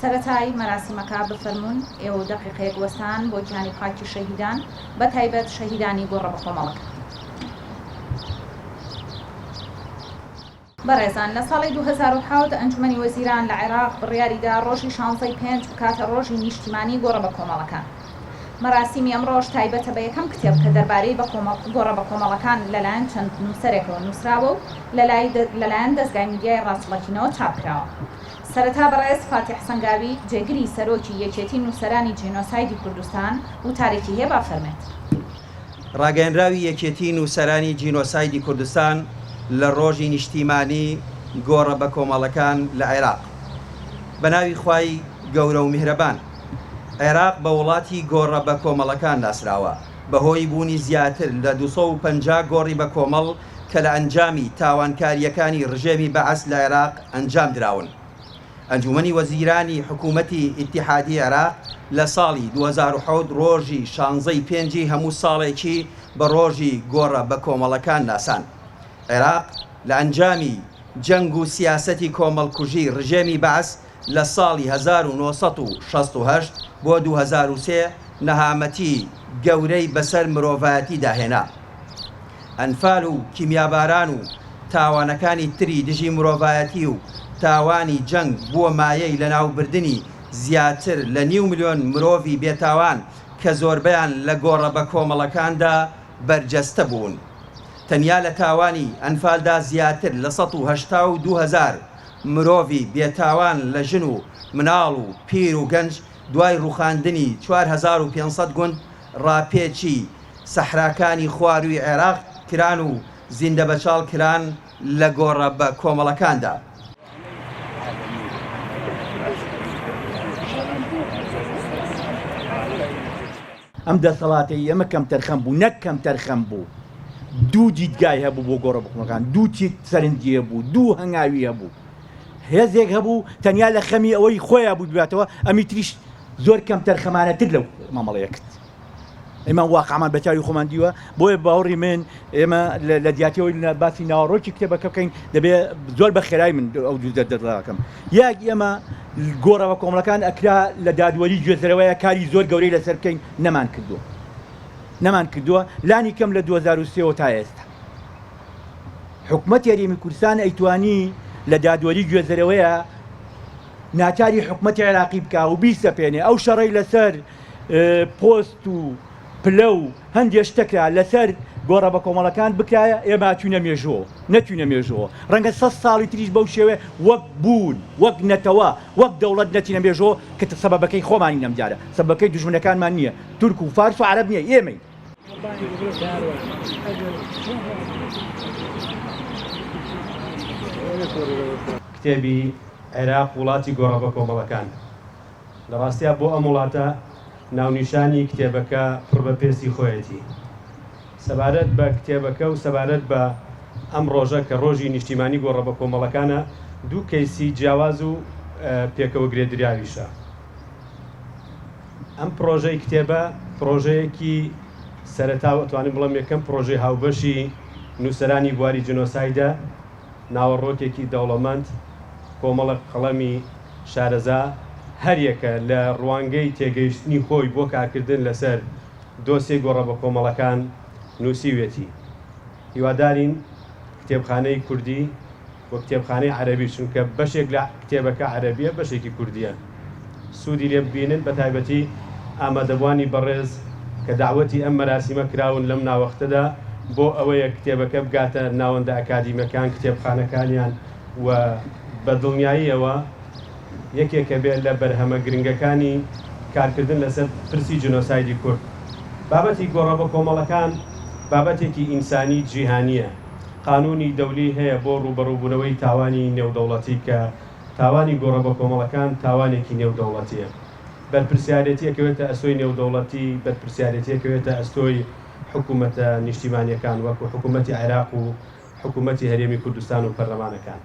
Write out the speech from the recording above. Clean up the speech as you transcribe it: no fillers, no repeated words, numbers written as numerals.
سەرەتای مەراسیمەکە بفەرمونون ئێوە دەقیقەیەک وەستان بۆ گیانی پاکی شەهیدان بە تایبەت شەهیدانی گۆڕە بە کۆمەڵەکە. بەڕێزان لە ساڵی 2007 ئەنجومەنی وەزیران لە عێراق بڕیاریدا ڕۆژی 16 پێنج بکاتە ڕۆژی نیشتیمانی گۆڕە بە کۆمەڵەکان. مەراسیمی ئەمڕۆژ تایبەتە بە یەکەم کتێب کە دەربارەی گۆڕە بە کۆمەڵەکان لەلایەن چەند نووسەرێکەوە نووسراوە و لەلایەن دەستگای میدیای ڕاستەڵەکینەوە چاپکراوە. سەرەتا بەڕێز فاتح سەنگاوی جێگری سەرۆکی یەکێتی نووسەرانی جینۆسایدی کوردستان و تاریکی هەیە با فەرمێت. ڕاگەیەنراوی یەکێتی نووسەرانی جینۆسایدی کوردستان لە ڕۆژی نیشتیمانی گۆڕە بە کۆمەڵەکان لە عێراق. بە ناوی خوای گەورە و میهرەبان، عێراق بە وڵاتی گۆڕە بە کۆمەڵەکان ناسراوە بەهۆی بوونی زیاتر لە 250 گۆڕی بە کۆمەڵ کە لە ئەنجامی تاوانکاریەکانی ڕژێمی بەعەس لە عێراق ئەنجام دراون. ئەنجومەنی وەزیرانی حکوومەتی ئیتیحادی عێراق لە ساڵی 2007 ڕۆژی 16 پێنجی هەموو ساڵێکی بە ڕۆژی گۆڕە بە کۆمەڵەکان ناسان. عێراق لە ئەنجامی جەنگ و سیاسەتی کۆمەڵکوژی ڕژێمی بەعەس لە ساڵی 1968 بۆ 2003 نەهامەتی گەورەی بەسەر مرۆڤایەتی داهێنا. ئەنفال و کیمیاباران و تاوانەکانی تری دژی مرۆڤایەتی و تاوانی جەنگ بووە مایەی لە ناوبردنی زیاتر لە 5 ملیۆن مرۆڤی بێتاوان کە زۆربەیان لە گۆڕە بە کۆمەڵەکاندا بەرجەستە بوون. تەنیا لە تاوانی ئەنفالدا زیاتر لە 182,000 مرۆڤی بێتاوان لە ژن و مناڵ و پیر و گەنج دوای ڕوخاندنی 4500 گوند ڕاپێچی سەحراکانی خواروی عێراق کران و زیندە بەچاڵ کران لە گۆڕە بە کۆمەڵەکاندا. ئەم دەسەڵاتی ئەمە کەم تەرخەم بوو، نەک کەم تەرخەم بوو. دوو دیدگای هەبوو بۆ گۆڕە بە کۆمەڵەکان، دوو سەرنجی هەبوو، دوو هەنگاوی هەبوو. هێزێک هەبوو تەنیا لە خەمی ئەوەی خۆیان بوو بباتەوە، ئەمی تریش زۆر کەم تەرخەمانەتر لەو مامەڵەیەکت. ئێمە واقعمان بەچاوی خۆمان دیوە، بۆیە باوەڕی من ئێمە لە دیاتەوەی باسی ناوەڕۆکی کتێبەکە بکەین دەبێت زۆر بە خێرای من ئەو دەردەکەم. یاک ئێمە گۆڕە بە کۆمەڵەکان ئەکرا لە دادوەری گوێزەرەوەیە کاری زۆر گەورەی لەسەر بکەین، نەمان کردووە لانی کەم لە 2003 تا ئێستا. حکومەت یاریمی کوردستان ئەیتوانی لە دادوەری گوێزەرەوەیە ناچاری حکومەتی عێراقی بکا و بیسەپێنێ ئەو شەڕەی لەسەر پۆست و پلە و هەندێک شتەکرا لەسەر گۆڕە بە کۆمەڵەکان بکایە، ئێمە نەچوونە مێژەوە. ڕەنگە 100 ساڵی تریش بەو شێوێ وەک بوون، وەک نەتەوە، وەک دەوڵەت نەچینە مێژەوە کە سەبەبەکەی خۆمانی نەمجارە، سەبەکەی دوژمنەکانمان نییە، تورک و فارس و عەرەب نییە، ئێمەی. کتێبی عێراق وڵاتی گۆڕە بە کۆمەڵەکان لە ڕاستیە بۆ ئەم وڵاتە ناونیشانی کتێبەکە پڕ بە پێستی خۆیەتی. سەبارەت بە کتێبەکە و سەبارەت بە ئەم ڕۆژە کە ڕۆژی نیشتیمانی گۆڕە بە کۆمەڵەکانە دوو کەیسی جیاواز و پێکەوە گرێدراویشە. ئەم پرۆژەی کتێبە پرۆژەیەکی سەرەتا ئەتوانم بڵێم یەکەم پرۆژەی هاوبەشی نووسەرانی بواری جنۆسایدە، ناوەڕۆکێکی دەوڵەمەند، کۆمەڵە قەڵەمی شارەزا، هەریەکە لە ڕوانگەی تێگەیشتنی خۆی بۆ کارکردن لەسەر دۆسێ گۆڕە بە کۆمەڵەکان نووسیوێتی. هیوادارین کتێبخانەی کوردی و کتێبخانەی عەرەبی، چونکە بەشێک لە کتێبەکە عەرەبیە بەشێکی کوردیە، سوودی لێ ببینن، بە تایبەتی ئامادەبوانی بەڕێز کە داوەتی ئەم مەراسیمە کراون لەم ناوەختەدا بۆ ئەوەیە کتێبەکە بگاتە ناوەندە ئەکادیمەکان، کتێبخانەکانیان و بە دڵنیاییەوە یەکێکە بێت لە بەرهەمە گرنگەکانی کارکردن لەسەر پرسی جنۆسایدی کورد. بابەتی گۆڕە بە کۆمەڵەکان بابەتێکی ئینسانی جیهانیە. قانونی دەولی هەیە بۆ ڕوبەڕووبوونەوەی تاوانی نێودەوڵەتی کە تاوانی گۆڕە بە کۆمەڵەکان تاوانێکی نێودەوڵەتیە. بەرپرسیارەتیەکەوێتە ئەستۆی نێودەوڵەتی، بەرپرسیارەتیەکەوێتە ئەستۆی حکوومەتە نیشتیمانیەکان وەکو حکوومەتی عێراق و حکوومەتی هەرێمی کوردستان و پەرلەمانەکان.